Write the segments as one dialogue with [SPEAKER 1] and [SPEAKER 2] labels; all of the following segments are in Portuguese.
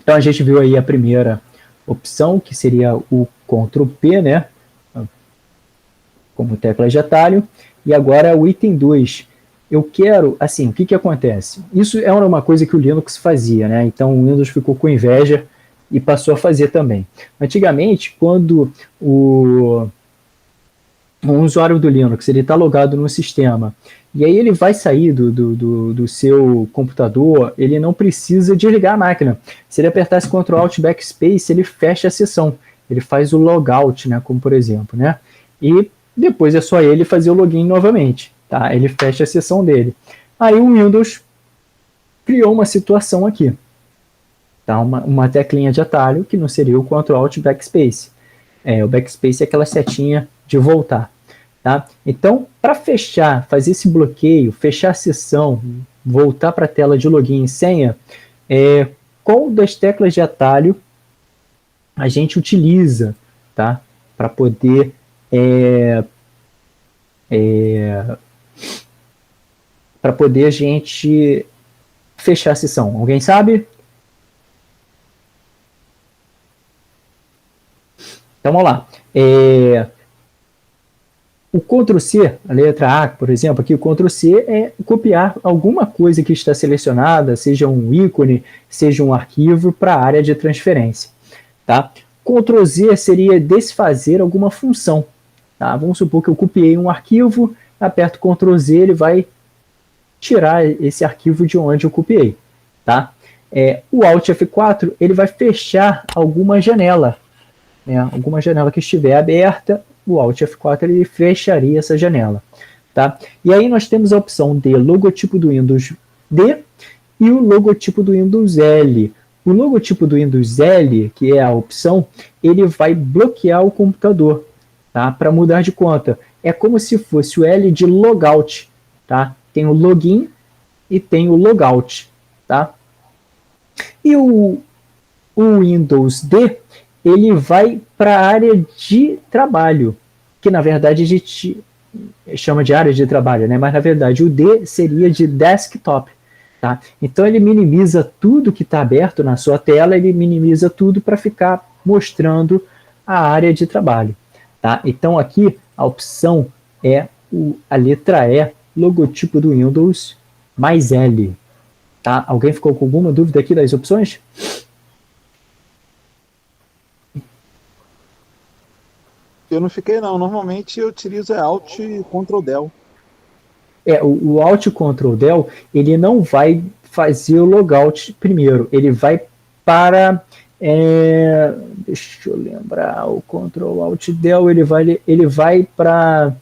[SPEAKER 1] Então a gente viu aí a primeira opção, que seria o Ctrl P, né, como tecla de atalho, e agora o item 2. Eu quero, assim, o que acontece? Isso era uma coisa que o Linux fazia, né? Então o Windows ficou com inveja e passou a fazer também. Antigamente, quando um usuário do Linux ele está logado no sistema e aí ele vai sair do seu computador, ele não precisa desligar a máquina. Se ele apertasse Ctrl Alt Backspace, ele fecha a sessão, ele faz o logout, né, como por exemplo, né, e depois é só ele fazer o login novamente, tá? Ele fecha a sessão dele. Aí o Windows criou uma situação aqui, tá? Uma teclinha de atalho que não seria o Ctrl Alt Backspace. O Backspace é aquela setinha de voltar. Tá? Então, para fechar, fazer esse bloqueio, fechar a sessão, voltar para a tela de login e senha, qual das teclas de atalho a gente utiliza, tá? Para poder a gente fechar a sessão? Alguém sabe? Então, vamos lá. O Ctrl+C, a letra A, por exemplo, aqui o Ctrl+C é copiar alguma coisa que está selecionada, seja um ícone, seja um arquivo, para a área de transferência. Tá? Ctrl+Z seria desfazer alguma função. Tá? Vamos supor que eu copiei um arquivo, aperto Ctrl+Z, ele vai tirar esse arquivo de onde eu copiei. Tá? O Alt F4 ele vai fechar alguma janela. Né? Alguma janela que estiver aberta, o Alt F4 ele fecharia essa janela. Tá? E aí nós temos a opção de logotipo do Windows D e o logotipo do Windows L. O logotipo do Windows L, que é a opção, ele vai bloquear o computador, tá? Para mudar de conta. É como se fosse o L de logout. Tá? Tem o login e tem o logout. Tá? E o Windows D, ele vai para a área de trabalho, que na verdade a gente chama de área de trabalho, né? Mas na verdade o D seria de desktop. Tá? Então ele minimiza tudo que está aberto na sua tela, ele minimiza tudo para ficar mostrando a área de trabalho. Tá? Então aqui a opção é a letra E, logotipo do Windows, mais L. Tá? Alguém ficou com alguma dúvida aqui das opções?
[SPEAKER 2] Eu não fiquei, não. Normalmente eu utilizo Alt e Ctrl Del.
[SPEAKER 1] O Alt Ctrl Del, ele não vai fazer o logout primeiro, ele vai para... deixa eu lembrar, o Ctrl Alt Del, ele vai para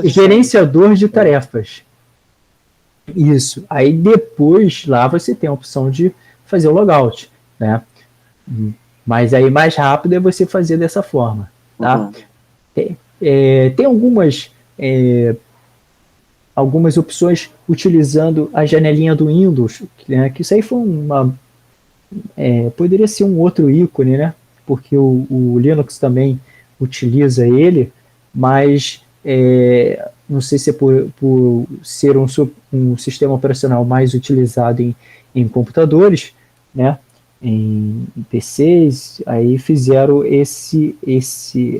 [SPEAKER 1] gerenciador de tarefas. Isso. Aí depois lá você tem a opção de fazer o logout, né? Mas aí mais rápido é você fazer dessa forma, tá? Uhum. Tem algumas opções utilizando a janelinha do Windows, né? Que isso aí foi poderia ser um outro ícone, né? Porque o Linux também utiliza ele, mas não sei se é por ser um sistema operacional mais utilizado em computadores, né? Em PCs, aí fizeram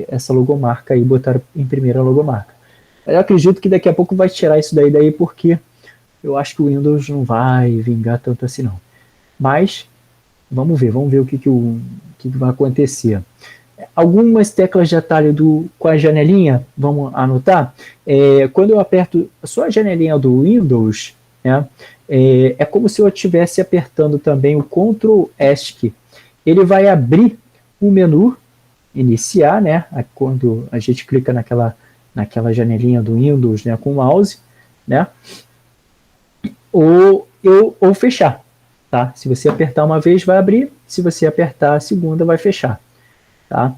[SPEAKER 1] essa logomarca e botaram em primeira logomarca. Eu acredito que daqui a pouco vai tirar isso daí porque eu acho que o Windows não vai vingar tanto assim não. Mas vamos ver o que vai acontecer. Algumas teclas de atalho com a janelinha, vamos anotar. Quando eu aperto só a janelinha do Windows, né, é como se eu estivesse apertando também o Ctrl ESC. Ele vai abrir o menu iniciar, né, quando a gente clica naquela janelinha do Windows, né, com o mouse, né, ou fechar. Tá? Se você apertar uma vez, vai abrir. Se você apertar a segunda, vai fechar. Tá?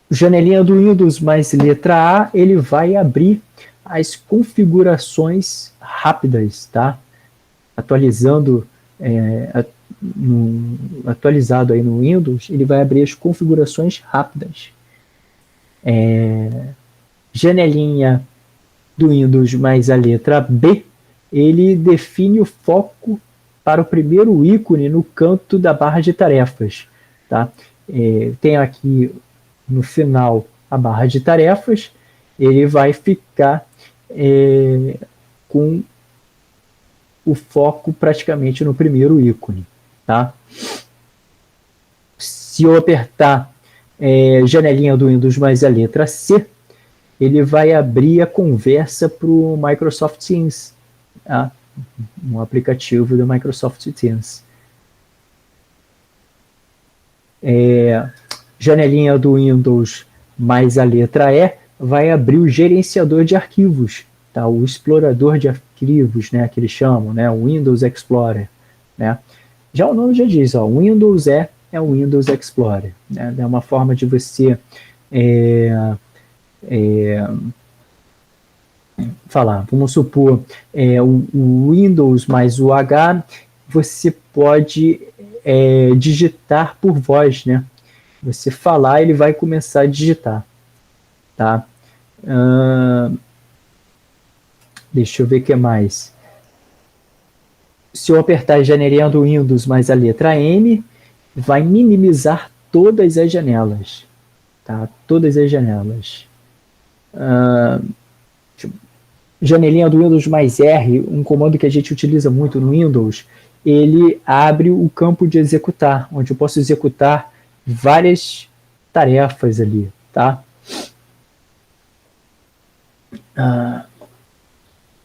[SPEAKER 1] Janelinha do Windows mais letra A, ele vai abrir as configurações rápidas, tá? Atualizado aí no Windows, ele vai abrir as configurações rápidas. Janelinha do Windows mais a letra B, ele define o foco para o primeiro ícone no canto da barra de tarefas. Tá? Tem aqui no final a barra de tarefas, ele vai ficar com o foco praticamente no primeiro ícone. Tá? Se eu apertar janelinha do Windows mais a letra C, ele vai abrir a conversa para o Microsoft Teams, tá? Um aplicativo do Microsoft Teams. Janelinha do Windows mais a letra E vai abrir o gerenciador de arquivos, tá? O explorador de arquivos, né, que eles chamam, né, o Windows Explorer. Né? Já o nome já diz, ó, Windows é o Windows Explorer. Né? É uma forma de você falar, vamos supor, o Windows mais o H, você pode digitar por voz, né? Você falar, ele vai começar a digitar, tá? Deixa eu ver o que mais. Se eu apertar a janelinha do Windows mais a letra M, vai minimizar todas as janelas, tá? Todas as janelas. Janelinha do Windows mais R, um comando que a gente utiliza muito no Windows, ele abre o campo de executar, onde eu posso executar várias tarefas ali, tá?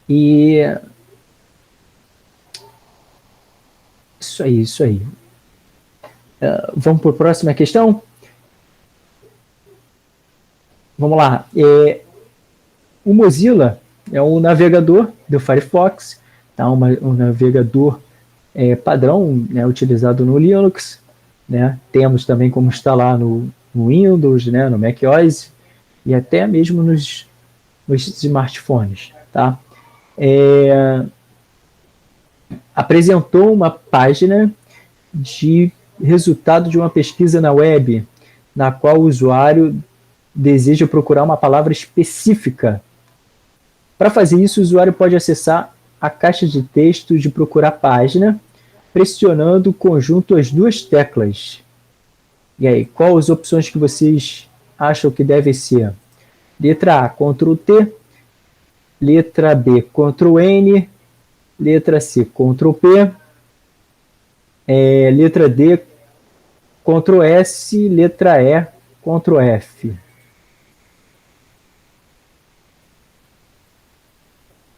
[SPEAKER 1] E isso aí. Vamos para a próxima questão? Vamos lá. O Mozilla é um navegador do Firefox, tá? Um navegador padrão, né, utilizado no Linux, né? Temos também como instalar no Windows, né, no macOS e até mesmo nos smartphones. Tá? Apresentou uma página de resultado de uma pesquisa na web, na qual o usuário deseja procurar uma palavra específica. Para fazer isso, o usuário pode acessar a caixa de texto de procurar página, pressionando o conjunto as duas teclas. E aí, quais as opções que vocês acham que deve ser? Letra A, Ctrl T. Letra B, Ctrl N. Letra C, Ctrl P. Letra D, Ctrl S. Letra E, Ctrl F.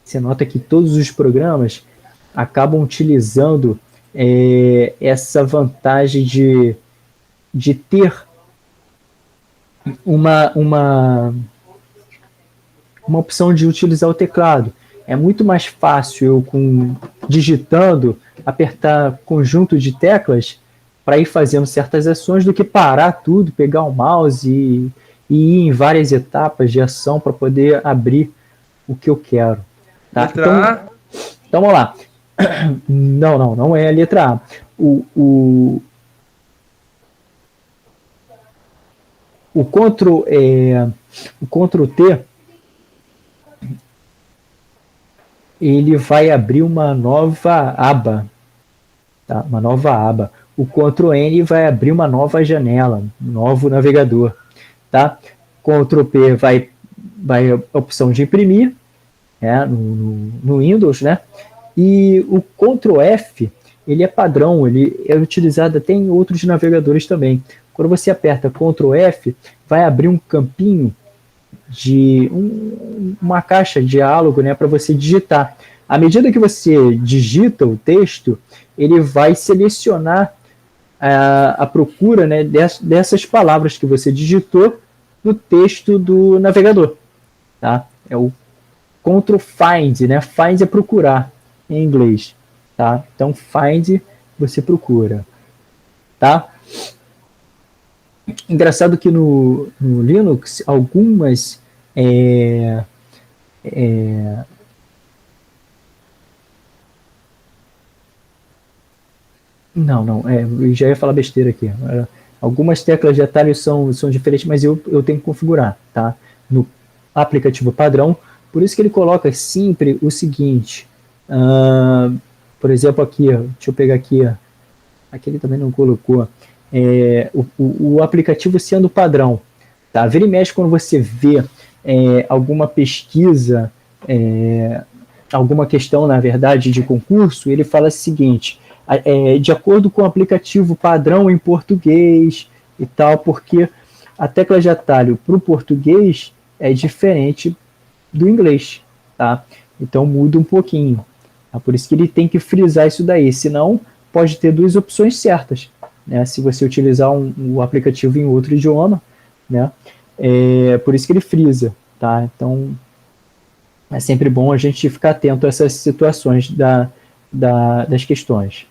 [SPEAKER 1] Você nota que todos os programas acabam utilizando essa vantagem de ter uma opção de utilizar o teclado. É muito mais fácil eu, digitando, apertar conjunto de teclas para ir fazendo certas ações do que parar tudo, pegar o mouse e ir em várias etapas de ação para poder abrir o que eu quero. Tá? Então vamos lá. Não é a letra A. O Ctrl T, ele vai abrir uma nova aba. Tá? Uma nova aba. O Ctrl N vai abrir uma nova janela, um novo navegador. Tá? Ctrl P vai a opção de imprimir, no Windows, né? E o Ctrl F, ele é padrão, ele é utilizado até em outros navegadores também. Quando você aperta Ctrl F, vai abrir um campinho de uma caixa de diálogo, né, para você digitar. À medida que você digita o texto, ele vai selecionar a procura, né, dessas palavras que você digitou no texto do navegador. Tá? É o Ctrl Find, né? Find é procurar em inglês, tá? Então find você procura, tá? Engraçado que no Linux algumas eu já ia falar besteira aqui. Algumas teclas de atalho são diferentes, mas eu tenho que configurar, tá? No aplicativo padrão. Por isso que ele coloca sempre o seguinte: Por exemplo, aqui, ó, deixa eu pegar aqui, ó, aqui ele também não colocou, o aplicativo sendo padrão. Tá? Vira e mexe quando você vê alguma pesquisa, alguma questão, na verdade, de concurso, ele fala o seguinte, de acordo com o aplicativo padrão em português e tal, porque a tecla de atalho para o português é diferente do inglês, tá? Então muda um pouquinho. Tá? Por isso que ele tem que frisar isso daí, senão pode ter duas opções certas, né? Se você utilizar um aplicativo em outro idioma, né? Por isso que ele frisa, tá? Então é sempre bom a gente ficar atento a essas situações das questões.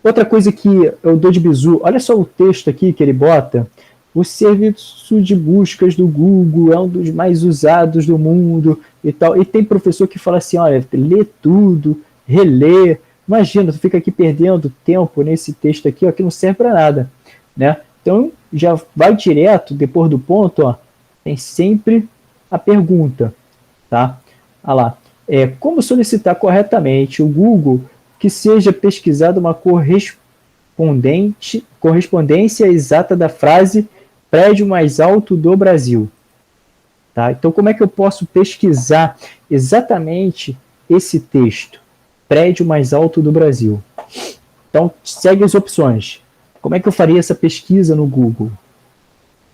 [SPEAKER 1] Outra coisa que eu dou de bizu, olha só o texto aqui que ele bota, o serviço de buscas do Google é um dos mais usados do mundo e tal, e tem professor que fala assim, olha, lê tudo, relê, imagina, tu fica aqui perdendo tempo nesse texto aqui, ó, que não serve para nada, né? Então, já vai direto, depois do ponto, ó, tem sempre a pergunta, tá? Olha lá, como solicitar corretamente o Google que seja pesquisada uma correspondência exata da frase prédio mais alto do Brasil. Tá? Então, como é que eu posso pesquisar exatamente esse texto? Prédio mais alto do Brasil. Então, segue as opções. Como é que eu faria essa pesquisa no Google?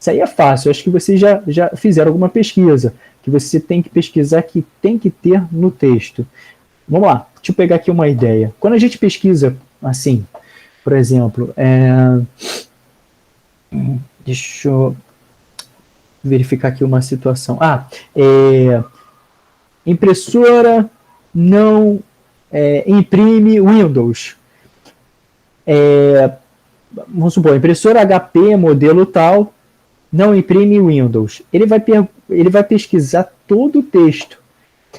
[SPEAKER 1] Isso aí é fácil. Acho que vocês já fizeram alguma pesquisa que você tem que pesquisar, que tem que ter no texto. Vamos lá, deixa eu pegar aqui uma ideia. Quando a gente pesquisa assim, por exemplo, deixa eu verificar aqui uma situação. Impressora não imprime Windows. Vamos supor, impressora HP, modelo tal, não imprime Windows. Ele vai pesquisar todo o texto.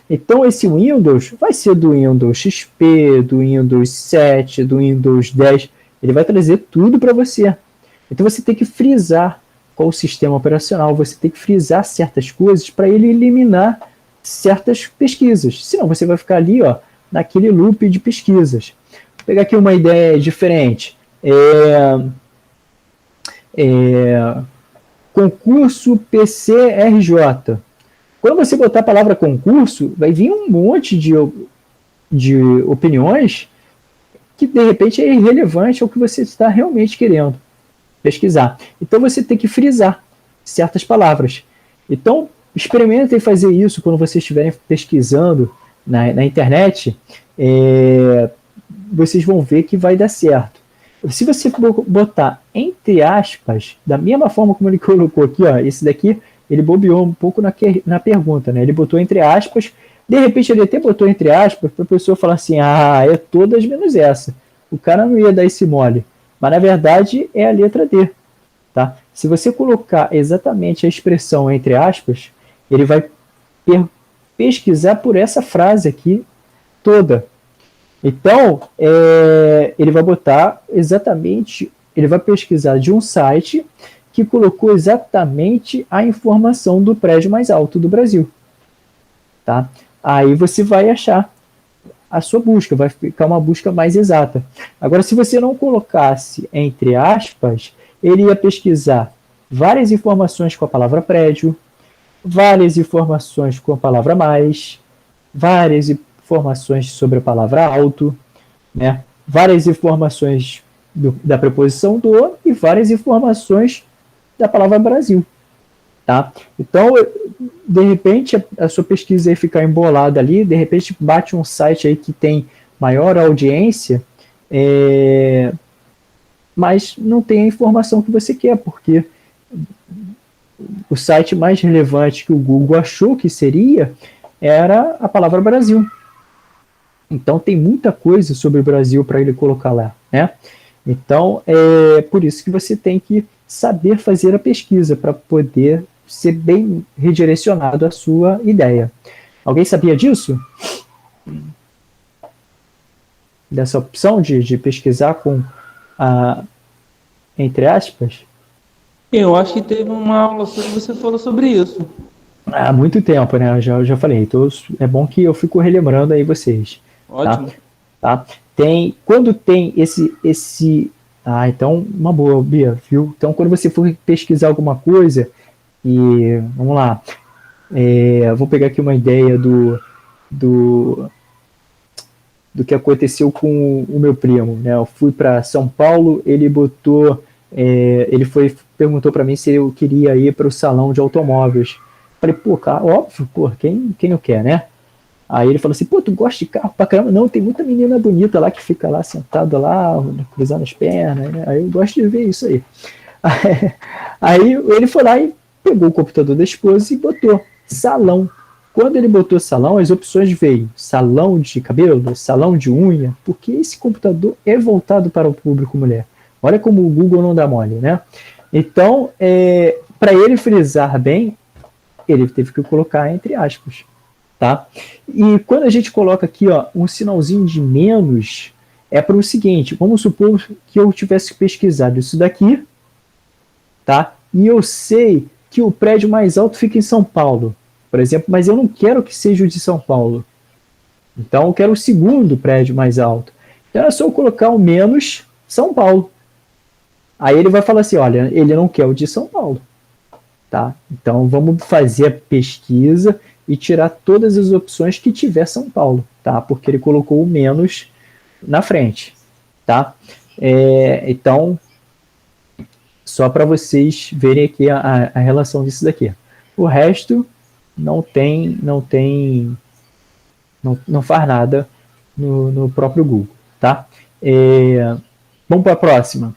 [SPEAKER 1] Então, esse Windows vai ser do Windows XP, do Windows 7, do Windows 10. Ele vai trazer tudo para você. Então, você tem que frisar qual o sistema operacional, você tem que frisar certas coisas para ele eliminar certas pesquisas. Senão, você vai ficar ali, ó, naquele loop de pesquisas. Vou pegar aqui uma ideia diferente. Concurso PCRJ. Quando você botar a palavra concurso, vai vir um monte de opiniões que, de repente, é irrelevante ao que você está realmente querendo pesquisar. Então, você tem que frisar certas palavras. Então, experimentem fazer isso quando vocês estiverem pesquisando na internet. Vocês vão ver que vai dar certo. Se você botar entre aspas, da mesma forma como ele colocou aqui, ó, esse daqui, ele bobeou um pouco na pergunta, né? Ele botou entre aspas, de repente ele até botou entre aspas para a pessoa falar assim, é todas menos essa. O cara não ia dar esse mole, mas na verdade é a letra D, tá? Se você colocar exatamente a expressão entre aspas, ele vai pesquisar por essa frase aqui toda. Então, ele vai botar exatamente, ele vai pesquisar de um site que colocou exatamente a informação do prédio mais alto do Brasil. Tá? Aí você vai achar a sua busca, vai ficar uma busca mais exata. Agora, se você não colocasse entre aspas, ele ia pesquisar várias informações com a palavra prédio, várias informações com a palavra mais, várias informações sobre a palavra alto, né? Várias informações da preposição do e várias informações da palavra Brasil, tá? Então, de repente, a sua pesquisa aí ficar embolada ali, de repente bate um site aí que tem maior audiência, mas não tem a informação que você quer, porque o site mais relevante que o Google achou que seria era a palavra Brasil. Então, tem muita coisa sobre o Brasil para ele colocar lá, né? Então, é por isso que você tem que saber fazer a pesquisa para poder ser bem redirecionado à sua ideia. Alguém sabia disso? Dessa opção de pesquisar com entre aspas?
[SPEAKER 3] Eu acho que teve uma aula que você falou sobre isso.
[SPEAKER 1] Há muito tempo, né? Eu já falei. Então, é bom que eu fico relembrando aí vocês. Tá?
[SPEAKER 2] Ótimo.
[SPEAKER 1] Tá? Quando tem esse. Ah, então, uma boa, Bia, viu? Então, quando você for pesquisar alguma coisa, e vamos lá, vou pegar aqui uma ideia do, do que aconteceu com o meu primo, né? Eu fui para São Paulo, ele botou, perguntou para mim se eu queria ir para o salão de automóveis. Falei, pô, cara, óbvio, pô, quem não quer, né? Aí ele falou assim, pô, tu gosta de carro pra caramba? Não, tem muita menina bonita lá que fica lá sentada lá, cruzando as pernas, né? Aí eu gosto de ver isso aí. Aí ele foi lá e pegou o computador da esposa e botou salão. Quando ele botou salão, as opções veio salão de cabelo, salão de unha, porque esse computador é voltado para o público mulher. Olha como o Google não dá mole, né? Então, para ele frisar bem, ele teve que colocar entre aspas, tá? E quando a gente coloca aqui, ó, um sinalzinho de menos, é para o seguinte, vamos supor que eu tivesse pesquisado isso daqui, tá? E eu sei que o prédio mais alto fica em São Paulo, por exemplo, mas eu não quero que seja o de São Paulo. Então eu quero o segundo prédio mais alto. Então é só eu colocar o menos São Paulo. Aí ele vai falar assim, olha, ele não quer o de São Paulo. Tá? Então vamos fazer a pesquisa e tirar todas as opções que tiver São Paulo, tá? Porque ele colocou o menos na frente, tá? Então, só para vocês verem aqui a relação disso daqui. O resto não faz nada no próprio Google, tá? Vamos para a próxima.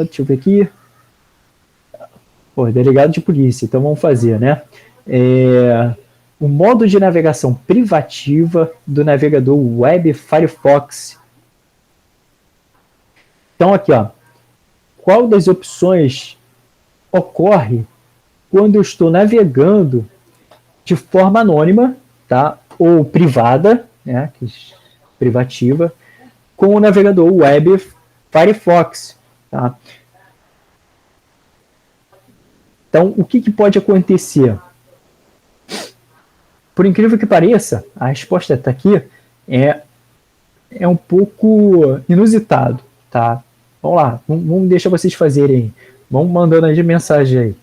[SPEAKER 1] Deixa eu ver aqui. Pô, delegado de polícia, então vamos fazer, né? O modo de navegação privativa do navegador web Firefox. Então aqui, ó, qual das opções ocorre quando eu estou navegando de forma anônima, tá? Ou privada, né? Privativa, com o navegador web Firefox, tá? Então, o que pode acontecer? Por incrível que pareça, a resposta está aqui, é um pouco inusitado, tá? Vamos lá, vamos deixar vocês fazerem, vamos mandando aí de mensagem aí.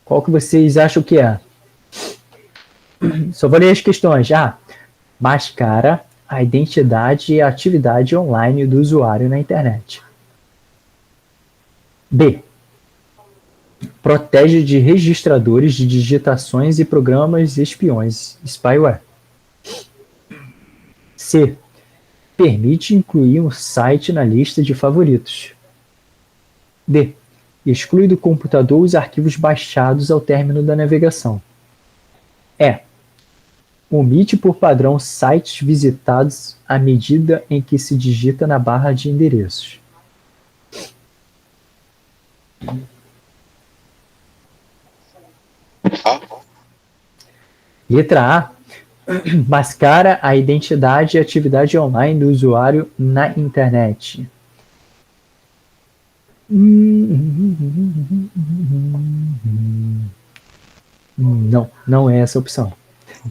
[SPEAKER 1] Qual que vocês acham que é? Só vou ler as questões. Mascara a identidade e a atividade online do usuário na internet. B. Protege de registradores de digitações e programas espiões, spyware. C. Permite incluir um site na lista de favoritos. D. Exclui do computador os arquivos baixados ao término da navegação. E. Omite por padrão sites visitados à medida em que se digita na barra de endereços. Letra A. Mascara a identidade e atividade online do usuário na internet. Não é essa a opção.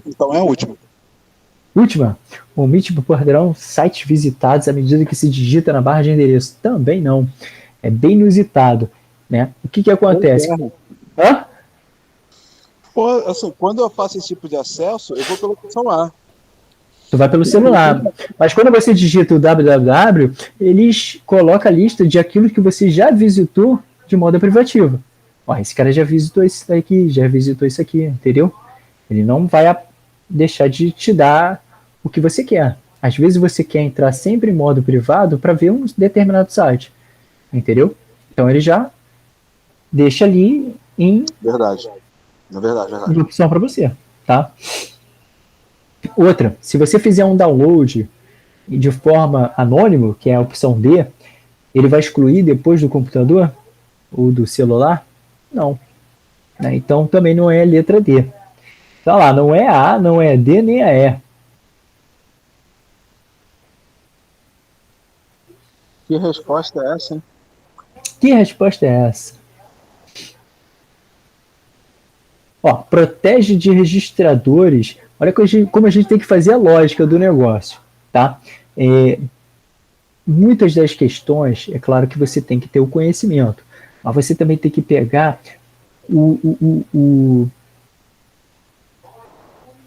[SPEAKER 2] Então é a última.
[SPEAKER 1] Última, omite por padrão sites visitados à medida que se digita na barra de endereço. Também não. É bem inusitado, né? O que acontece? Hã?
[SPEAKER 2] Pô, assim, quando eu faço esse tipo de acesso, eu vou pela opção A.
[SPEAKER 1] Tu vai pelo celular. Mas quando você digita o www, eles colocam a lista de aquilo que você já visitou de modo privativo. Ó, esse cara já visitou isso daqui, já visitou isso aqui, entendeu? Ele não vai deixar de te dar o que você quer. Às vezes você quer entrar sempre em modo privado para ver um determinado site, entendeu? Então ele já deixa ali em
[SPEAKER 2] Verdade.
[SPEAKER 1] em opção para você, tá? Outra, se você fizer um download de forma anônima, que é a opção D, ele vai excluir depois do computador ou do celular? Não. Né? Então também não é a letra D. Tá lá, não é a A, não é a D, nem a E.
[SPEAKER 2] Que resposta é essa, hein?
[SPEAKER 1] Que resposta é essa? Ó, protege de registradores. Olha como a gente tem que fazer a lógica do negócio, tá? Muitas das questões, é claro que você tem que ter o conhecimento, mas você também tem que pegar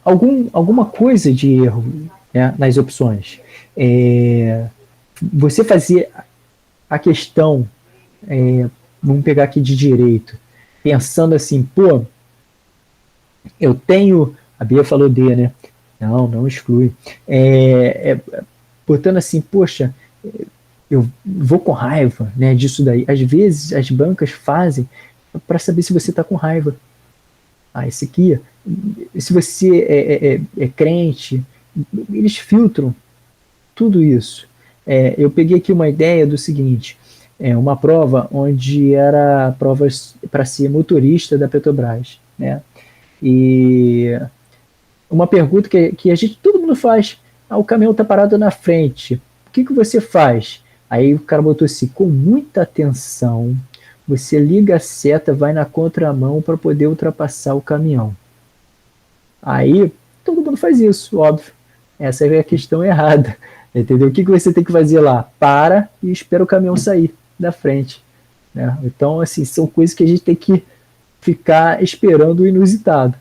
[SPEAKER 1] alguma coisa de erro, né, nas opções. Você fazer a questão, vamos pegar aqui de direito, pensando assim, pô, eu tenho, a Bia falou D, né? Não exclui. Botando assim, poxa, eu vou com raiva, né, disso daí. Às vezes as bancas fazem para saber se você está com raiva. Esse aqui, se você é crente, eles filtram tudo isso. Eu peguei aqui uma ideia do seguinte, uma prova onde era provas para ser motorista da Petrobras, né? E uma pergunta que todo mundo faz, o caminhão está parado na frente, o que você faz? Aí o cara botou assim, com muita atenção, você liga a seta, vai na contramão para poder ultrapassar o caminhão. Aí todo mundo faz isso, óbvio. Essa é a questão errada, entendeu? O que você tem que fazer lá? Para e espera o caminhão sair da frente, né? Então, assim, são coisas que a gente tem que ficar esperando o inusitado.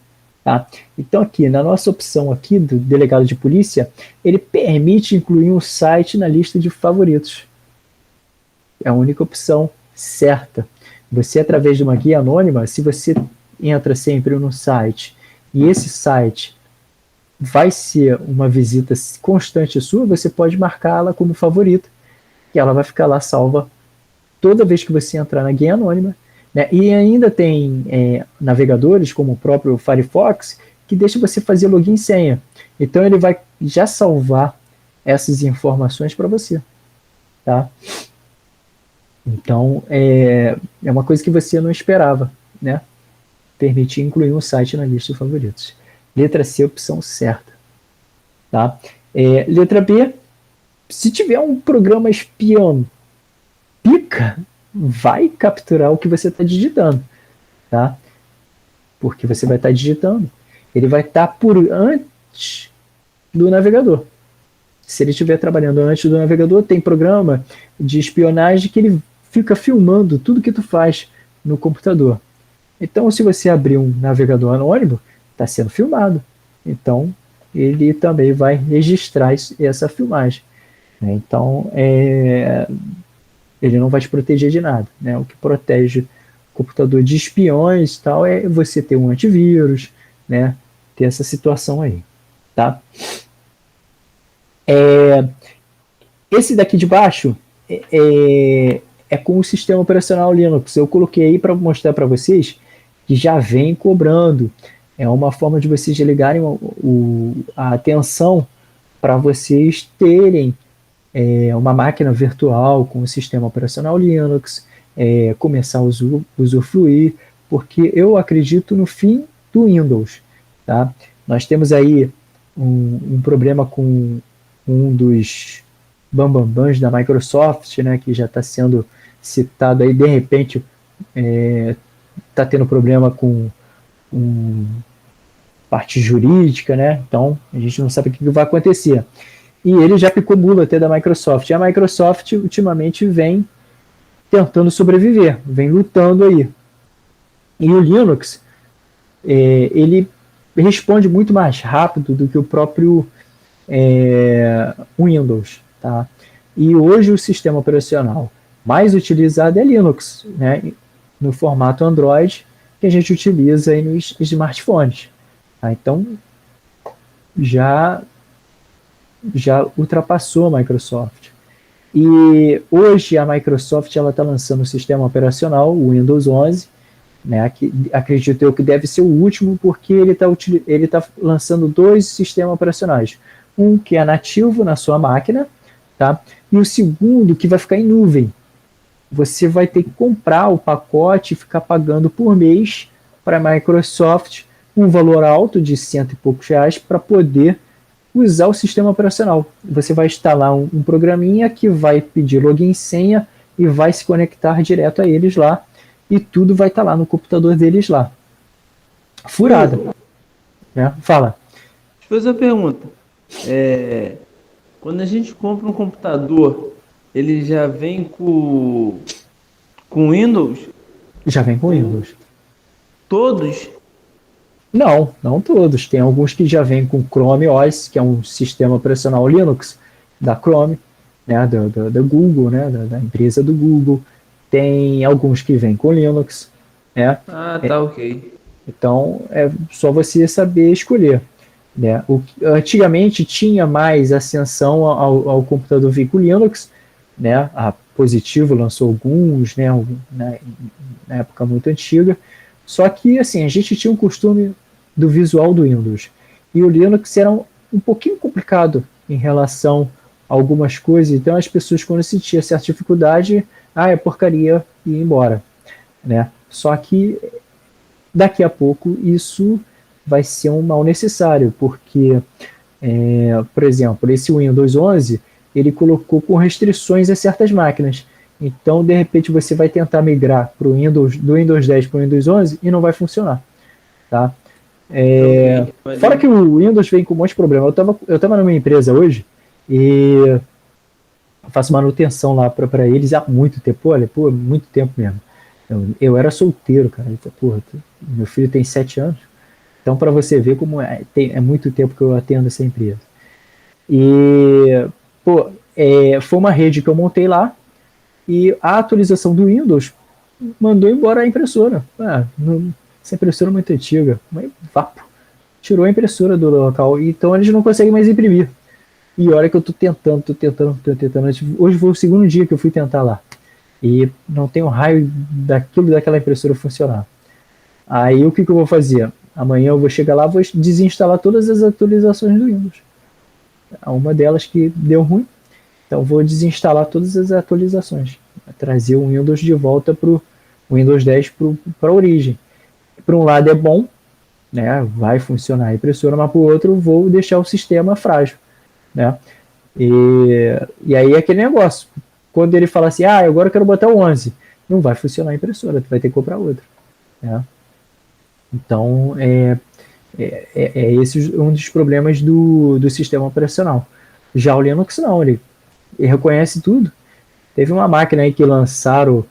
[SPEAKER 1] Tá? Então aqui, na nossa opção aqui do delegado de polícia, ele permite incluir um site na lista de favoritos. É a única opção certa. Você, através de uma guia anônima, se você entra sempre no site e esse site vai ser uma visita constante sua, você pode marcá-la como favorita, que ela vai ficar lá salva toda vez que você entrar na guia anônima, né? E ainda tem navegadores, como o próprio Firefox, que deixa você fazer login e senha. Então ele vai já salvar essas informações para você. Tá? Então é uma coisa que você não esperava, né? Permitir incluir um site na lista de favoritos. Letra C, opção certa. Tá? Letra B, se tiver um programa espião pica, vai capturar o que você está digitando, tá? Porque você vai estar digitando. Ele vai estar por antes do navegador. Se ele estiver trabalhando antes do navegador, tem programa de espionagem que ele fica filmando tudo que tu faz no computador. Então, se você abrir um navegador anônimo, está sendo filmado. Então, ele também vai registrar essa filmagem. Então, ele não vai te proteger de nada, né? O que protege o computador de espiões e tal é você ter um antivírus, né? Ter essa situação aí, tá? Esse daqui de baixo é com o sistema operacional Linux. Eu coloquei aí para mostrar para vocês que já vem cobrando. É uma forma de vocês ligarem a atenção para vocês terem uma máquina virtual com o sistema operacional Linux, começar a usufruir, porque eu acredito no fim do Windows. Tá? Nós temos aí um problema com um dos bambambãs da Microsoft, né, que já está sendo citado aí, de repente está tendo problema com parte jurídica, né? Então a gente não sabe o que vai acontecer. E ele já picou mula até da Microsoft. E a Microsoft ultimamente vem tentando sobreviver, vem lutando aí. E o Linux, ele responde muito mais rápido do que o próprio Windows. Tá? E hoje o sistema operacional mais utilizado é Linux, né? No formato Android, que a gente utiliza aí nos smartphones. Tá? Então, já ultrapassou a Microsoft. E hoje a Microsoft está lançando o sistema operacional, o Windows 11, né, que acredito eu que deve ser o último, porque ele tá lançando 2 sistemas operacionais. Um que é nativo na sua máquina, tá? E o segundo que vai ficar em nuvem. Você vai ter que comprar o pacote e ficar pagando por mês para a Microsoft um valor alto de R$100 e poucos para poder usar o sistema operacional. Você vai instalar um programinha que vai pedir login e senha e vai se conectar direto a eles lá, e tudo vai estar lá no computador deles lá. Furada. Né? Fala.
[SPEAKER 3] Deixa eu fazer uma pergunta. Quando a gente compra um computador, ele já vem com Windows?
[SPEAKER 1] Já vem com Windows.
[SPEAKER 3] Todos?
[SPEAKER 1] Não todos. Tem alguns que já vêm com Chrome OS, que é um sistema operacional Linux da Chrome, né, da Google, né, da empresa do Google. Tem alguns que vêm com Linux. Né?
[SPEAKER 3] Ah, tá, ok.
[SPEAKER 1] Então, é só você saber escolher. Né? Antigamente tinha mais ascensão ao computador vir com Linux, né? A Positivo lançou alguns, né? Na época muito antiga. Só que assim, a gente tinha um costume do visual do Windows. E o Linux era um pouquinho complicado em relação a algumas coisas. Então as pessoas, quando sentiam certa dificuldade, é porcaria e ia embora. Né? Só que daqui a pouco isso vai ser um mal necessário, porque, por exemplo, esse Windows 11, ele colocou com restrições a certas máquinas. Então, de repente, você vai tentar migrar do Windows 10 para o Windows 11 e não vai funcionar. Tá? Fora que o Windows vem com um monte de problema. Eu tava numa empresa hoje e eu faço manutenção lá para eles há muito tempo. Olha, muito tempo mesmo. Eu era solteiro, cara. Porra, meu filho tem 7 anos. Então, para você ver como é muito tempo que eu atendo essa empresa. E, foi uma rede que eu montei lá e a atualização do Windows mandou embora a impressora. Essa impressora é muito antiga. Mas, tirou a impressora do local. Então, eles não conseguem mais imprimir. E olha que eu tô tentando. Hoje foi o segundo dia que eu fui tentar lá. E não tem um raio daquela impressora funcionar. Aí, o que eu vou fazer? Amanhã eu vou chegar lá e vou desinstalar todas as atualizações do Windows. Uma delas que deu ruim, então vou desinstalar todas as atualizações. Trazer o Windows de volta para o Windows 10 para a origem. Para um lado é bom, né, vai funcionar a impressora, mas para o outro vou deixar o sistema frágil. Né? E aí é aquele negócio. Quando ele fala assim, agora eu quero botar o 11, não vai funcionar a impressora, tu vai ter que comprar outra. Né? Então, esse um dos problemas do sistema operacional. Já o Linux não, ele reconhece tudo. Teve uma máquina aí que lançaram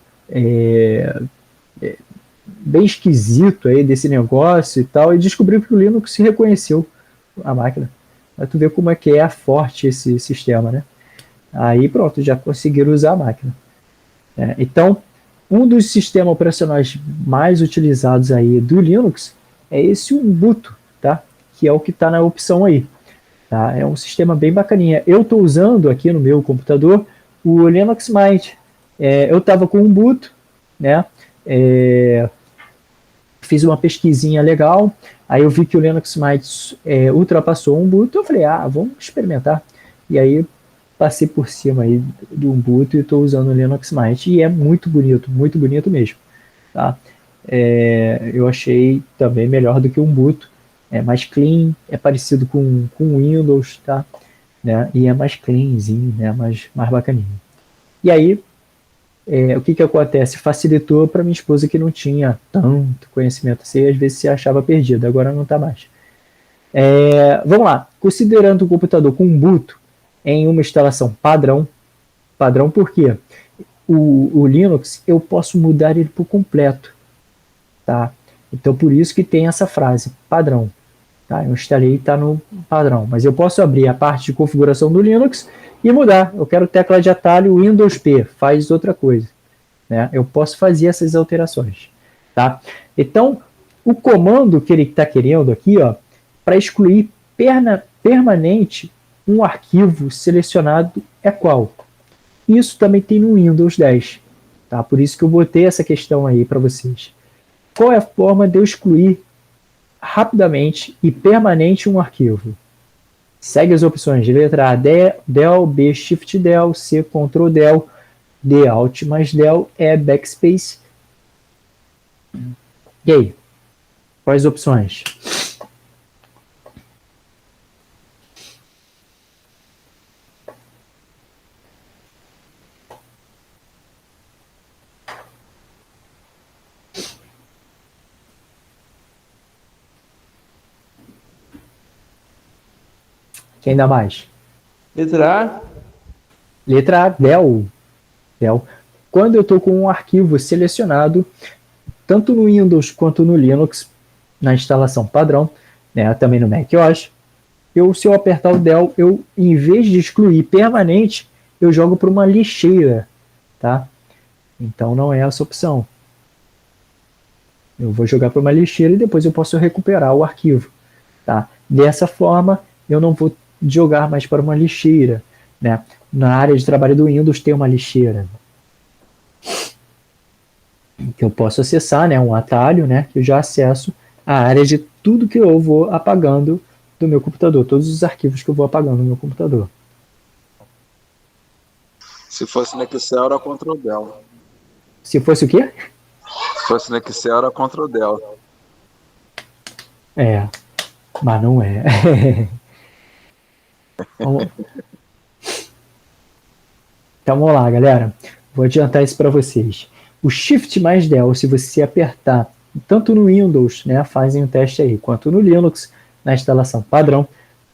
[SPEAKER 1] bem esquisito aí desse negócio e tal, e descobriu que o Linux reconheceu a máquina. Mas tu vê como é que é forte esse sistema, né? Aí pronto, já conseguiram usar a máquina. Então, um dos sistemas operacionais mais utilizados aí do Linux é esse Ubuntu, tá? Que é o que está na opção aí. Tá? É um sistema bem bacaninha. Eu estou usando aqui no meu computador o Linux Mint. Eu estava com o Ubuntu, né? Fiz uma pesquisinha legal, aí eu vi que o Linux Mint ultrapassou o Ubuntu, eu falei, vamos experimentar. E aí passei por cima aí do Ubuntu e estou usando o Linux Mint, e é muito bonito mesmo. Tá? Eu achei também melhor do que o Ubuntu, é mais clean, é parecido com o Windows, tá? Né? E é mais cleanzinho, né? mais bacaninho. E aí, o que acontece? Facilitou para minha esposa que não tinha tanto conhecimento assim, às vezes se achava perdida, agora não está mais. Vamos lá, considerando o computador com Ubuntu em uma instalação padrão por quê? O Linux eu posso mudar ele por completo, tá? Então por isso que tem essa frase, padrão. Tá? Eu instalei e está no padrão, mas eu posso abrir a parte de configuração do Linux e mudar. Eu quero tecla de atalho Windows P, faz outra coisa. Né? Eu posso fazer essas alterações. Tá? Então, o comando que ele está querendo aqui, para excluir permanente um arquivo selecionado é qual? Isso também tem no Windows 10. Tá? Por isso que eu botei essa questão aí para vocês. Qual é a forma de eu excluir rapidamente e permanente um arquivo? Segue as opções de letra A, Del, B, Shift Del, C, Ctrl Del, D, Alt mais Del, E, Backspace. E aí? Quais opções? Quem dá mais?
[SPEAKER 3] Letra A.
[SPEAKER 1] Letra A, Dell. Dell. Quando eu estou com um arquivo selecionado, tanto no Windows quanto no Linux, na instalação padrão, né, também no macOS, se eu apertar o Del, em vez de excluir permanente, eu jogo para uma lixeira, tá? Então não é essa opção. Eu vou jogar para uma lixeira e depois eu posso recuperar o arquivo, tá? Dessa forma, eu não vou jogar mais para uma lixeira, né? Na área de trabalho do Windows tem uma lixeira que eu posso acessar, né? Um atalho, né? Que eu já acesso a área de tudo que eu vou apagando do meu computador, todos os arquivos que eu vou apagando no meu computador.
[SPEAKER 2] Se fosse no Excel, era Ctrl Del.
[SPEAKER 1] Se fosse o quê?
[SPEAKER 2] Se fosse no Excel, era Ctrl Del.
[SPEAKER 1] É, mas não é. Vamos... Então vamos lá, galera. Vou adiantar isso para vocês. O Shift mais Del, se você apertar tanto no Windows, né, fazem um teste aí, quanto no Linux, na instalação padrão,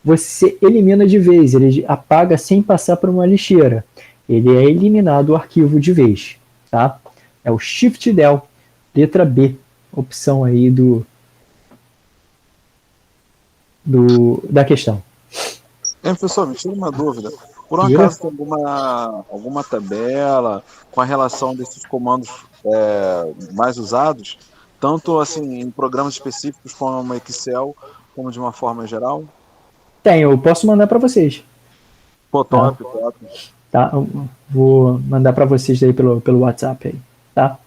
[SPEAKER 1] você elimina de vez, ele apaga sem passar por uma lixeira. Ele é eliminado o arquivo de vez, tá? É o Shift Del, letra B, opção aí da questão.
[SPEAKER 2] Professor, me tira uma dúvida. Por um acaso tem alguma tabela com a relação desses comandos mais usados, tanto assim em programas específicos como Excel, como de uma forma geral?
[SPEAKER 1] Tem, eu posso mandar para vocês.
[SPEAKER 2] Pô, top.
[SPEAKER 1] Tá? Eu vou mandar para vocês aí pelo WhatsApp aí, tá?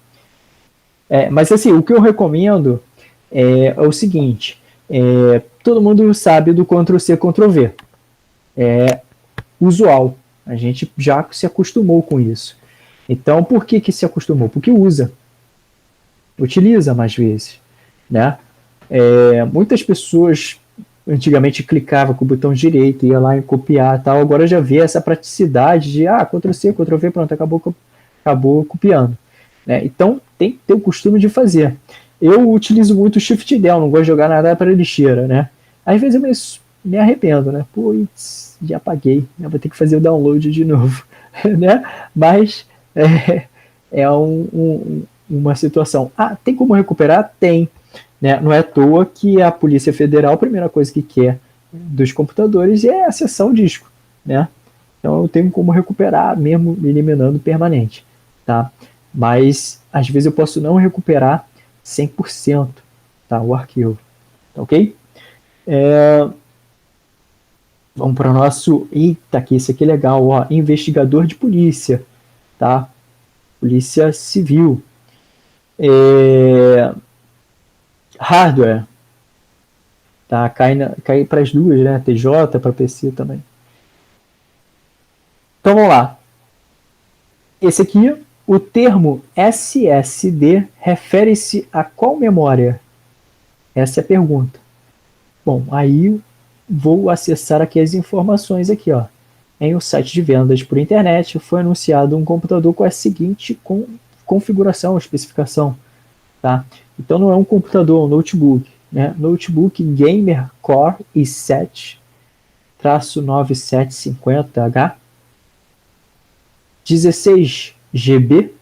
[SPEAKER 1] Mas assim, o que eu recomendo é o seguinte, todo mundo sabe do Ctrl+C, Ctrl+V. É usual, a gente já se acostumou com isso. Então, por que se acostumou? Porque utiliza mais vezes, né? Muitas pessoas antigamente clicavam com o botão direito, ia lá em copiar e tal, agora já vê essa praticidade de Ctrl+C, Ctrl+V, pronto, acabou copiando, né? Então tem que ter o costume de fazer. Eu utilizo muito o Shift Del, não gosto de jogar nada para lixeira, né? Às vezes eu me arrependo, né? Putz, já apaguei, né? Vou ter que fazer o download de novo, né? Mas uma situação. Tem como recuperar? Tem. Né? Não é à toa que a Polícia Federal, a primeira coisa que quer dos computadores é acessar o disco, né? Então eu tenho como recuperar, mesmo eliminando permanente, tá? Mas às vezes eu posso não recuperar 100%, tá? O arquivo, tá ok? Vamos para o nosso... Eita, que esse aqui é legal, ó. Investigador de polícia, tá? Polícia Civil. Hardware, tá? Cai para as duas, né? TJ para PC também. Então vamos lá. Esse aqui, o termo SSD refere-se a qual memória? Essa é a pergunta. Bom, aí vou acessar aqui as informações aqui, ó. Em um site de vendas por internet foi anunciado um computador com a seguinte configuração, especificação, tá? Então não é um computador, é um notebook, né? Notebook Gamer Core i7-9750H, 16 GB,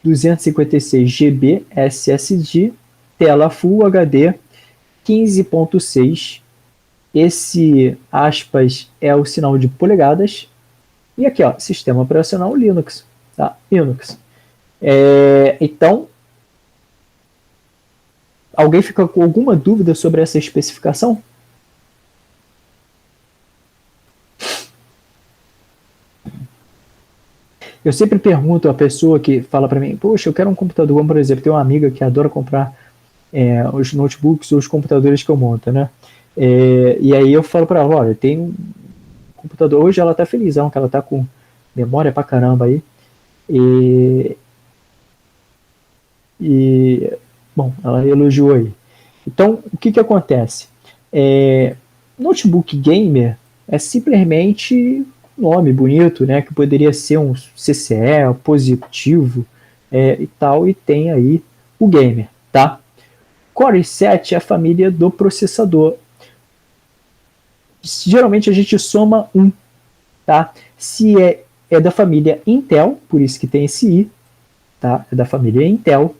[SPEAKER 1] 256 GB SSD, tela Full HD, 15.6. Esse aspas é o sinal de polegadas. E aqui, ó, sistema operacional Linux, tá? Linux. Então, alguém fica com alguma dúvida sobre essa especificação? Eu sempre pergunto a pessoa que fala para mim, poxa, eu quero um computador, por exemplo, tem uma amiga que adora comprar os notebooks ou os computadores que eu monto, né? E aí eu falo para ela, olha, tem um computador, hoje ela tá felizão, que ela tá com memória pra caramba aí, bom, ela elogiou aí. Então, o que acontece? Notebook gamer é simplesmente um nome bonito, né, que poderia ser um CCE, positivo e tal, e tem aí o gamer, tá? Core i7 é a família do processador. geralmente a gente soma 1, tá? Se é da família Intel, por isso que tem esse I, tá? É da família Intel,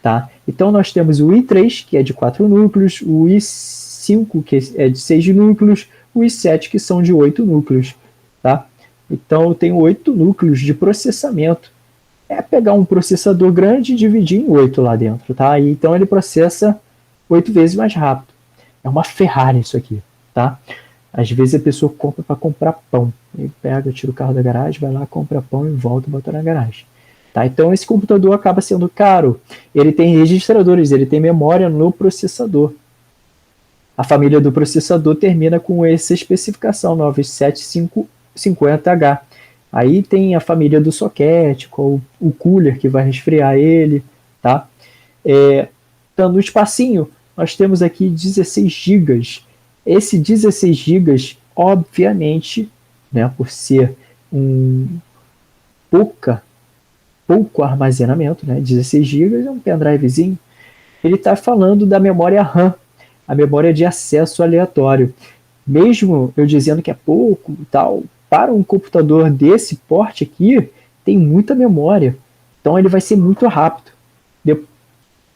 [SPEAKER 1] tá? Então nós temos o i3, que é de 4 núcleos, o i5, que é de 6 núcleos, o i7, que são de 8 núcleos, tá? Então eu tenho 8 núcleos de processamento. É pegar um processador grande e dividir em 8 lá dentro, tá? E então ele processa 8 vezes mais rápido. É uma Ferrari isso aqui, tá? Às vezes a pessoa compra para comprar pão. Ele pega, tira o carro da garagem, vai lá, compra pão e volta e bota na garagem. Tá? Então esse computador acaba sendo caro. Ele tem registradores, ele tem memória no processador. A família do processador termina com essa especificação, 9750H. Aí tem a família do socket, com o cooler que vai resfriar ele, tá? Então, no espacinho, nós temos aqui 16 GB. Esse 16 GB, obviamente, né, por ser pouco armazenamento, né, 16 GB é um pendrivezinho, ele está falando da memória RAM, a memória de acesso aleatório. Mesmo eu dizendo que é pouco, tal, para um computador desse porte aqui, tem muita memória. Então ele vai ser muito rápido.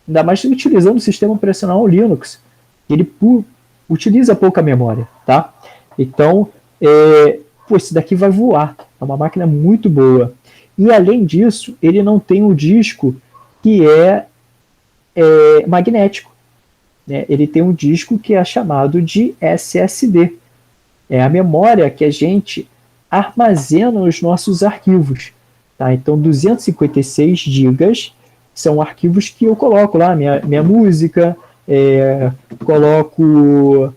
[SPEAKER 1] Ainda mais utilizando o sistema operacional Linux. Ele utiliza pouca memória, tá? Então, isso daqui vai voar. É uma máquina muito boa. E além disso, ele não tem um disco que é magnético. Né? Ele tem um disco que é chamado de SSD. É a memória que a gente armazena os nossos arquivos. Tá? Então, 256 GB são arquivos que eu coloco lá, minha música, coloco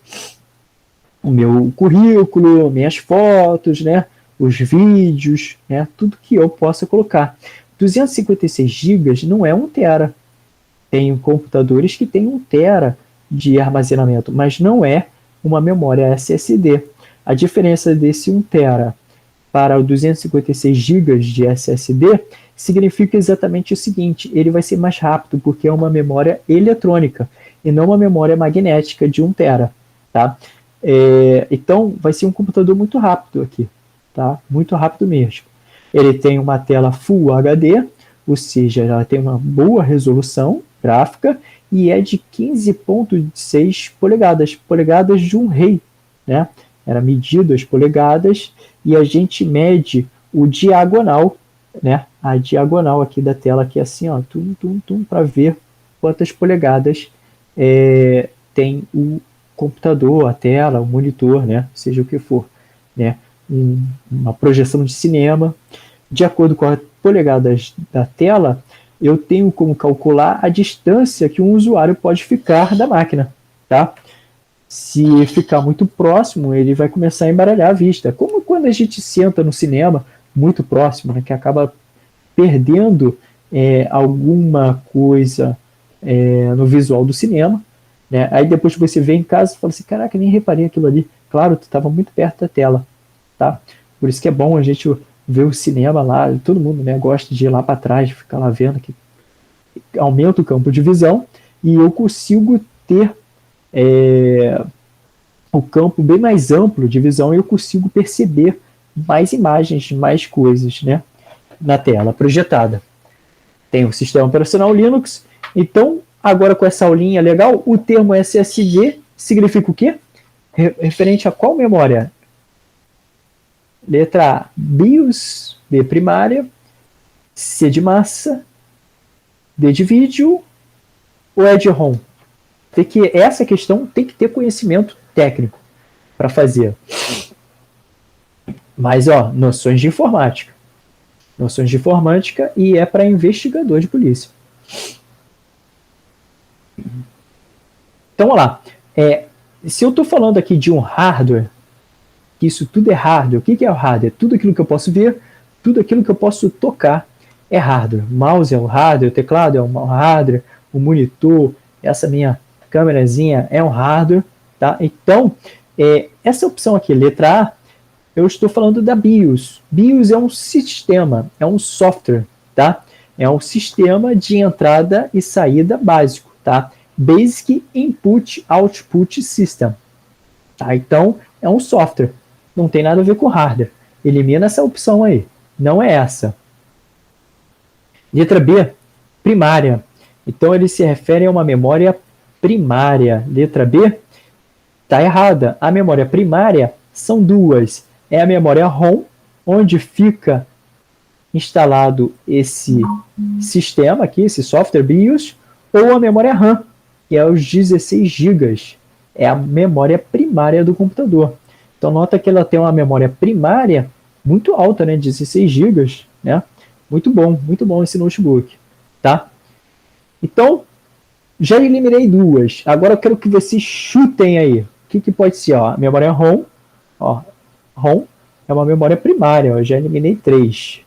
[SPEAKER 1] o meu currículo, minhas fotos, né? Os vídeos, né? Tudo que eu possa colocar. 256 GB não é 1 tera. Tem computadores que têm 1 tera de armazenamento, mas não é uma memória SSD. A diferença desse 1 tera para o 256 GB de SSD significa exatamente o seguinte: ele vai ser mais rápido porque é uma memória eletrônica e não uma memória magnética de 1 tera, tá? Então vai ser um computador muito rápido aqui, tá? Muito rápido mesmo. Ele tem uma tela Full HD, ou seja, ela tem uma boa resolução gráfica e é de 15,6 polegadas de um rei, né? Era medido as polegadas e a gente mede o diagonal, né? A diagonal aqui da tela, que é assim, ó, para ver quantas polegadas tem o computador, a tela, o monitor, né? Seja o que for, né? Uma projeção de cinema. De acordo com as polegadas da tela, eu tenho como calcular a distância que um usuário pode ficar da máquina, tá? Se ficar muito próximo, ele vai começar a embaralhar a vista. Como quando a gente senta no cinema muito próximo, né, que acaba perdendo alguma coisa no visual do cinema, né? Aí depois que você vê em casa, você fala assim, caraca, nem reparei aquilo ali. Claro, tu estava muito perto da tela, tá? Por isso que é bom a gente ver o cinema lá, todo mundo, né, gosta de ir lá para trás, ficar lá vendo, que aumenta o campo de visão e eu consigo ter o campo bem mais amplo de visão e eu consigo perceber mais imagens, mais coisas, né, na tela projetada. Tem o sistema operacional Linux. Então, agora com essa aulinha legal, o termo SSD significa o quê? Referente a qual memória? Letra A, BIOS, B primária, C de massa, D de vídeo ou é de ROM? Essa questão tem que ter conhecimento técnico para fazer. Mas, noções de informática. Noções de informática e é para investigador de polícia. Então, vamos lá. Se eu estou falando aqui de um hardware, que isso tudo é hardware, o que é o hardware? Tudo aquilo que eu posso ver, tudo aquilo que eu posso tocar é hardware. O mouse é um hardware, o teclado é um hardware, o monitor, essa minha câmerazinha é um hardware, tá? Então, essa opção aqui, letra A, eu estou falando da BIOS. BIOS é um sistema, é um software, tá? É um sistema de entrada e saída básico, tá? Basic Input Output System. Tá? Então, é um software. Não tem nada a ver com hardware. Elimina essa opção aí. Não é essa. Letra B, primária. Então, ele se refere a uma memória primária. Letra B, está errada. A memória primária são duas. É a memória ROM, onde fica instalado esse sistema aqui, esse software BIOS, ou a memória RAM, que é os 16 GB. É a memória primária do computador. Então, nota que ela tem uma memória primária muito alta, né? 16 GB, né? Muito bom esse notebook, tá? Então, já eliminei duas. Agora eu quero que vocês chutem aí. O que pode ser? Ó, a memória ROM. Ó, ROM é uma memória primária. Eu já eliminei 3.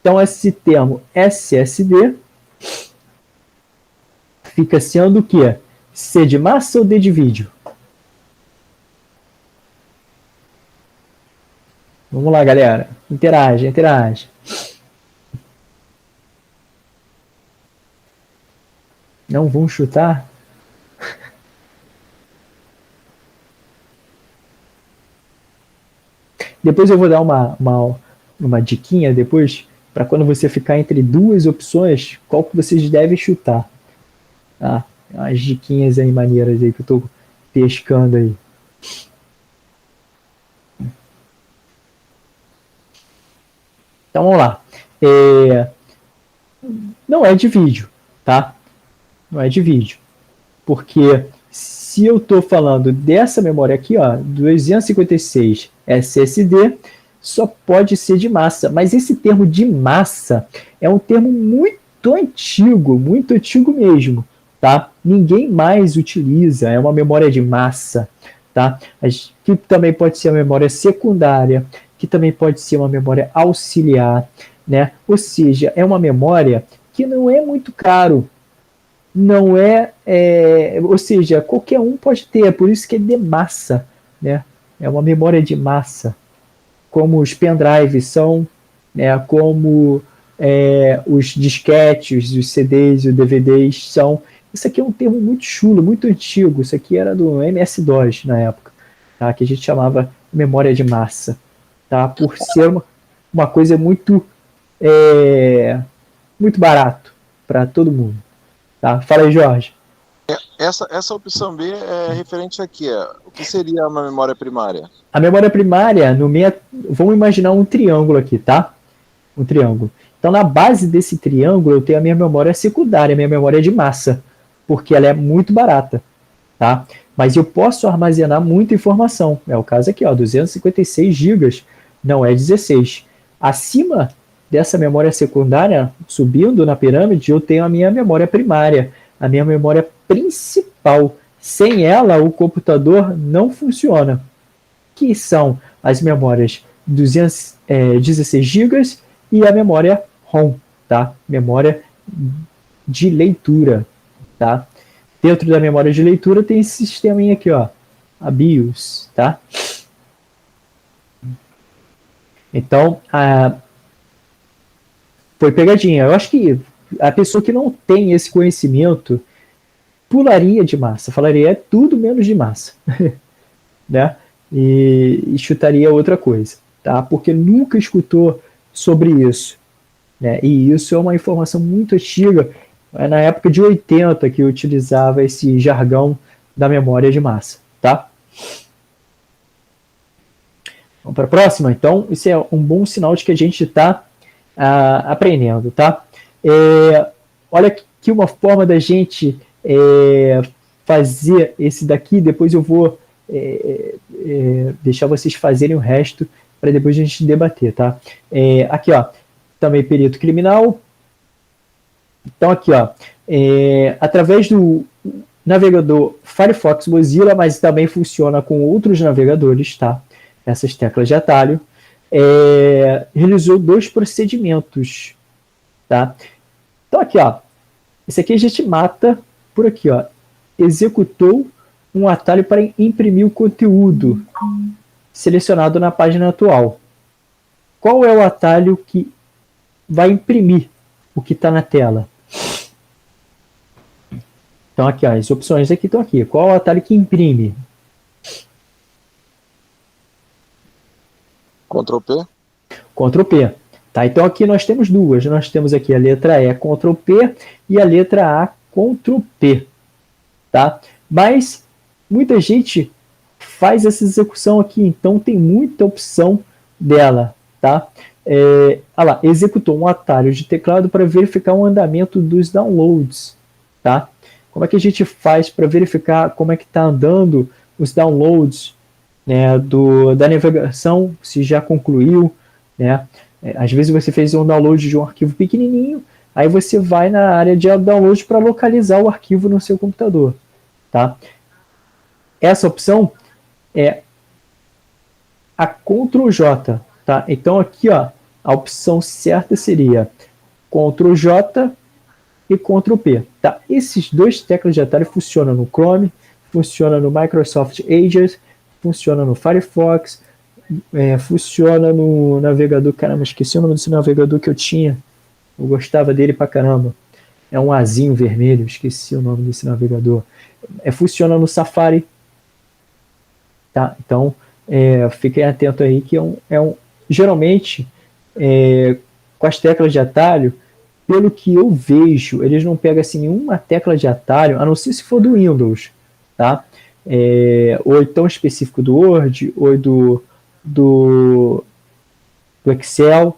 [SPEAKER 1] Então, esse termo SSD fica sendo o quê? C de massa ou D de vídeo? Vamos lá, galera. Interage. Não vão chutar? Depois eu vou dar uma diquinha depois, para quando você ficar entre duas opções, qual que vocês devem chutar. Tá? As diquinhas aí maneiras aí que eu estou pescando aí. Então vamos lá. Não é de vídeo, tá? Não é de vídeo. Porque se eu estou falando dessa memória aqui, ó, 256 SSD, só pode ser de massa. Mas esse termo de massa é um termo muito antigo mesmo, tá? Ninguém mais utiliza, é uma memória de massa, tá? Que também pode ser uma memória secundária, que também pode ser uma memória auxiliar, né? Ou seja, é uma memória que não é muito caro, não ou seja, qualquer um pode ter, é por isso que é de massa, né? É uma memória de massa, como os pendrives são, né? Como os disquetes, os CDs e os DVDs são. Isso aqui é um termo muito chulo, muito antigo, isso aqui era do MS-DOS na época, tá? Que a gente chamava memória de massa, tá? Por ser uma coisa muito muito barato para todo mundo. Tá? Fala aí, Jorge.
[SPEAKER 2] Essa opção B é referente a quê? O que seria uma memória primária?
[SPEAKER 1] A memória primária, vamos imaginar um triângulo aqui, tá? Um triângulo. Então, na base desse triângulo, eu tenho a minha memória secundária, a minha memória de massa, porque ela é muito barata, tá? Mas eu posso armazenar muita informação. É o caso aqui, ó, 256 GB, não é 16. Acima dessa memória secundária, subindo na pirâmide, eu tenho a minha memória primária, a minha memória principal. Sem ela, o computador não funciona. Que são as memórias 16 GB e a memória ROM, tá? Memória de leitura, tá? Dentro da memória de leitura tem esse sisteminha aqui, ó, a BIOS, tá? Então, foi pegadinha. Eu acho que a pessoa que não tem esse conhecimento pularia de massa, falaria é tudo menos de massa, né? E chutaria outra coisa, tá? Porque nunca escutou sobre isso, né? E isso é uma informação muito antiga, na época de 80 que eu utilizava esse jargão da memória de massa, tá? Vamos para a próxima? Então, isso é um bom sinal de que a gente está aprendendo, tá? Olha aqui uma forma da gente fazer esse daqui, depois eu vou deixar vocês fazerem o resto para depois a gente debater, tá? Aqui, ó, também perito criminal. Então, aqui, ó, através do navegador Firefox Mozilla, mas também funciona com outros navegadores, tá? Essas teclas de atalho. Realizou 2 procedimentos, tá? Então, aqui, ó, esse aqui a gente mata por aqui, ó. Executou um atalho para imprimir o conteúdo selecionado na página atual. Qual é o atalho que vai imprimir o que está na tela? Então, aqui, ó, as opções aqui estão aqui. Qual é o atalho que imprime?
[SPEAKER 2] Ctrl P?
[SPEAKER 1] Ctrl P. Tá? Então aqui nós temos duas. Nós temos aqui a letra E, Ctrl P, e a letra A, Ctrl P. Tá? Mas muita gente faz essa execução aqui, então tem muita opção dela. Tá? Olha lá, executou um atalho de teclado para verificar o andamento dos downloads. Tá? Como é que a gente faz para verificar como é que está andando os downloads, né, da navegação, se já concluiu, né? Às vezes você fez um download de um arquivo pequenininho, aí você vai na área de download para localizar o arquivo no seu computador. Tá? Essa opção é a Ctrl J. Tá? Então aqui, ó, a opção certa seria Ctrl J e Ctrl P. Tá? Esses dois teclas de atalho funcionam no Chrome, funciona no Microsoft Edge, funciona no Firefox, funciona no navegador. Caramba, esqueci o nome desse navegador que eu tinha. Eu gostava dele pra caramba. É um azinho vermelho, esqueci o nome desse navegador. Funciona no Safari. Tá? Então, fiquem atentos aí que geralmente, com as teclas de atalho, pelo que eu vejo, eles não pegam assim nenhuma tecla de atalho, a não ser se for do Windows, tá? Ou então específico do Word, ou do Excel,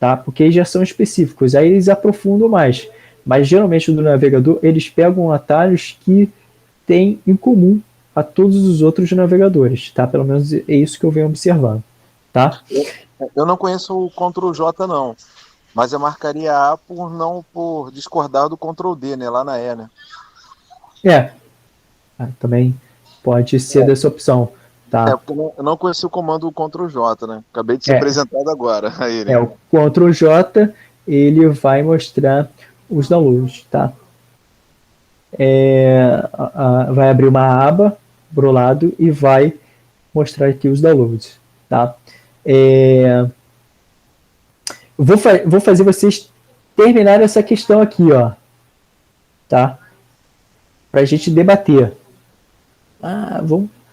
[SPEAKER 1] tá? Porque eles já são específicos, aí eles aprofundam mais. Mas geralmente do navegador, eles pegam atalhos que têm em comum a todos os outros navegadores, tá? Pelo menos é isso que eu venho observando, tá?
[SPEAKER 2] Eu não conheço o Ctrl J, não. Mas eu marcaria A por discordar do Ctrl D, né? Lá na E, né?
[SPEAKER 1] Também pode ser dessa opção. Tá?
[SPEAKER 2] Porque eu não conheci o comando Ctrl J, né? Acabei de ser apresentado agora a ele.
[SPEAKER 1] O Ctrl J, ele vai mostrar os downloads, tá? Vai abrir uma aba pro lado e vai mostrar aqui os downloads, tá? Vou fazer vocês terminarem essa questão aqui, ó, tá? Para a gente debater.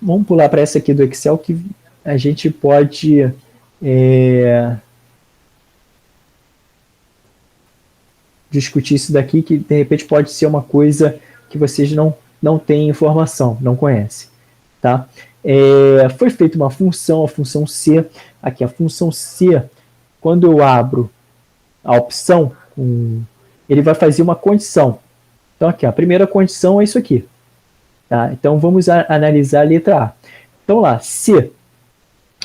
[SPEAKER 1] Vamos pular para essa aqui do Excel que a gente pode discutir isso daqui, que de repente pode ser uma coisa que vocês não têm informação, não conhecem, tá? Foi feita uma função, a função C. Aqui, a função C, quando eu abro a opção, ele vai fazer uma condição. Então, aqui, a primeira condição é isso aqui. Tá? Então, vamos analisar a letra A. Então, lá, C,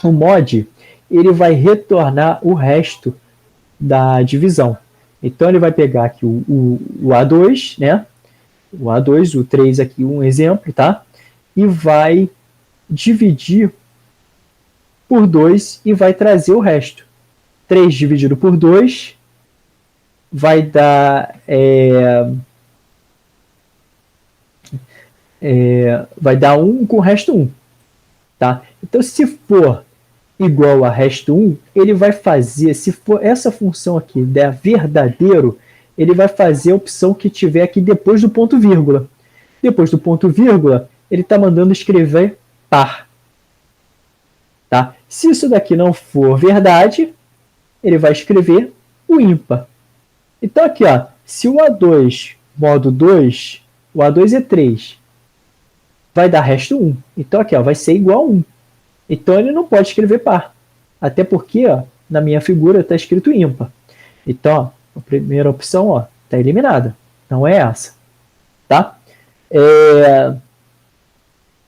[SPEAKER 1] o mod, ele vai retornar o resto da divisão. Então, ele vai pegar aqui o A2, né? O A2, o 3 aqui, um exemplo, tá? E vai dividir por 2 e vai trazer o resto. 3 dividido por 2 vai dar vai dar 1 com o resto 1. Tá? Então, se for igual a resto 1, ele vai fazer, se for essa função aqui der verdadeiro, ele vai fazer a opção que tiver aqui depois do ponto vírgula. Depois do ponto vírgula, ele está mandando escrever par. Tá? Se isso daqui não for verdade, ele vai escrever o ímpar. Então aqui, ó, se o A2 modo 2, o A2 é 3, vai dar resto 1. Então aqui, ó, vai ser igual a 1. Então ele não pode escrever par. Até porque, ó, na minha figura está escrito ímpar. Então, ó, a primeira opção está eliminada. Não é essa. Tá?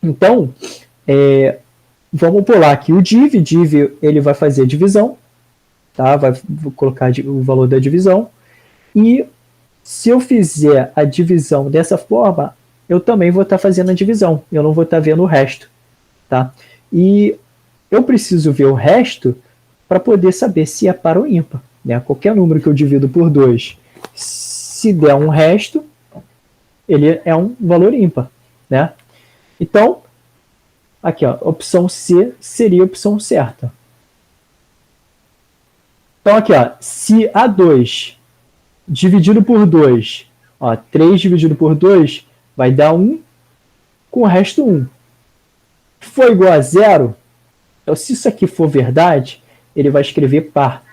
[SPEAKER 1] Então, vamos pular aqui o div. Div, ele vai fazer a divisão. Tá? Vou colocar o valor da divisão. E se eu fizer a divisão dessa forma, eu também vou estar fazendo a divisão. Eu não vou estar vendo o resto. Tá? E eu preciso ver o resto para poder saber se é par ou ímpar. Né? Qualquer número que eu divido por 2, se der um resto, ele é um valor ímpar. Né? Então, aqui, ó, opção C seria a opção certa. Então, aqui, ó, se A2 dividido por 2, ó, 3 dividido por 2 vai dar 1 com o resto 1. For igual a 0, então se isso aqui for verdade, ele vai escrever par.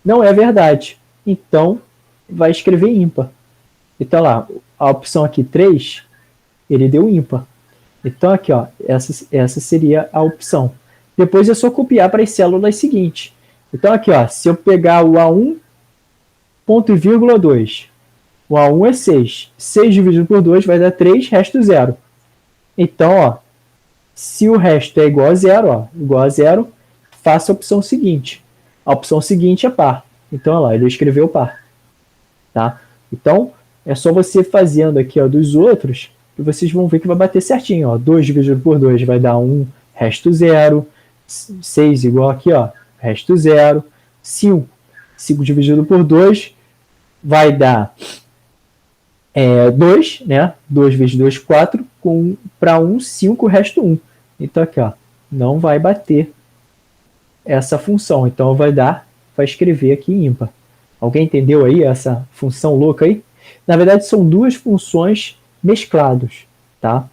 [SPEAKER 1] Não é verdade. Então, vai escrever ímpar. Então, lá, a opção aqui 3, ele deu ímpar. Então, aqui, ó, essa seria a opção. Depois é só copiar para as células seguintes. Então, aqui, ó, se eu pegar o A1, ponto e vírgula 2, o A1 é 6. 6 dividido por 2 vai dar 3, resto 0. Então, ó, se o resto é igual a 0, ó, igual a 0, faça a opção seguinte. A opção seguinte é par. Então, olha lá, ele escreveu par. Tá? Então, é só você fazendo aqui, ó, dos outros, que vocês vão ver que vai bater certinho. Ó. 2 dividido por 2 vai dar 1, resto 0. 6 igual aqui, ó, resto 0. 5. 5 dividido por 2 vai dar 2, né? 2 vezes 2, 4. Para 1, 5, resto 1. Então, aqui, ó, não vai bater essa função. Então, vai escrever aqui ímpar. Alguém entendeu aí essa função louca aí? Na verdade, são duas funções mescladas, tá?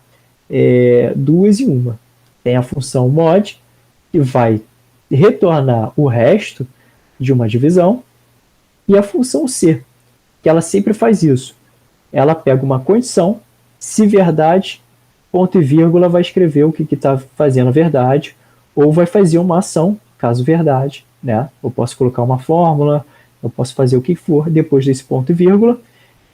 [SPEAKER 1] Duas e uma. Tem a função mod, que vai retornar o resto de uma divisão, e a função C, que ela sempre faz isso. Ela pega uma condição, se verdade, ponto e vírgula vai escrever o que está fazendo a verdade, ou vai fazer uma ação, caso verdade, né? Eu posso colocar uma fórmula, eu posso fazer o que for depois desse ponto e vírgula,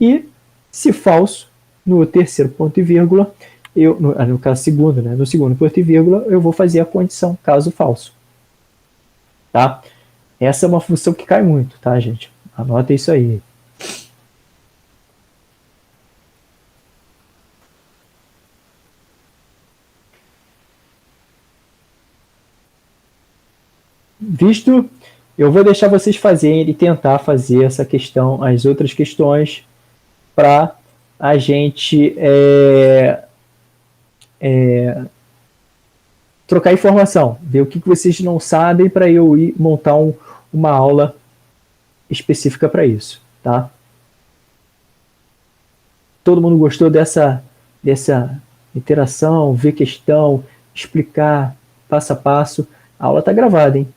[SPEAKER 1] e se falso, no terceiro ponto e vírgula, no caso segundo, né? No segundo ponto e vírgula, eu vou fazer a condição, caso falso. Tá? Essa é uma função que cai muito, tá, gente? Anota isso aí. Visto, eu vou deixar vocês fazerem e tentar fazer essa questão, as outras questões, para a gente trocar informação, ver o que vocês não sabem para eu ir montar uma aula específica para isso, tá? Todo mundo gostou dessa interação, ver questão, explicar passo a passo? A aula está gravada, hein?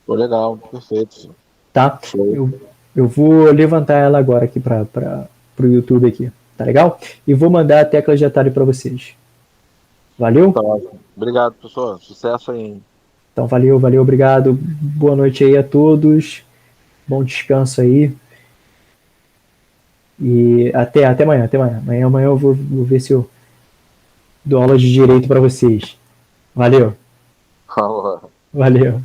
[SPEAKER 2] Pô, legal, perfeito.
[SPEAKER 1] Tá? Eu vou levantar ela agora aqui para o YouTube aqui, tá legal? E vou mandar a tecla de atalho para vocês. Valeu?
[SPEAKER 2] Tá ótimo. Obrigado, professor. Sucesso aí.
[SPEAKER 1] Então, valeu, obrigado. Boa noite aí a todos. Bom descanso aí. E até amanhã. Amanhã eu vou ver se eu dou aula de direito para vocês. Valeu.
[SPEAKER 2] Falou.
[SPEAKER 1] Valeu.